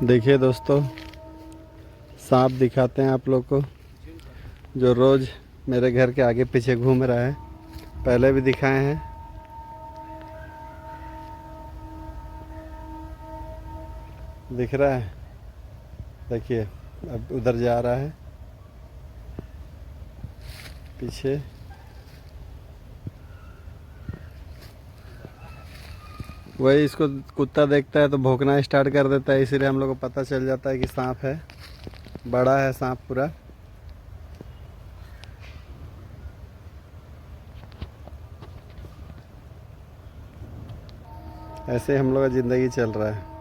देखिए दोस्तों, सांप दिखाते हैं आप लोग को, जो रोज़ मेरे घर के आगे पीछे घूम रहा है। पहले भी दिखाए हैं। दिख रहा है, देखिए अब उधर जा रहा है पीछे। वही, इसको कुत्ता देखता है तो भौंकना स्टार्ट कर देता है, इसीलिए हम लोग को पता चल जाता है कि सांप है। बड़ा है सांप पूरा। ऐसे हम लोग का ज़िंदगी चल रहा है।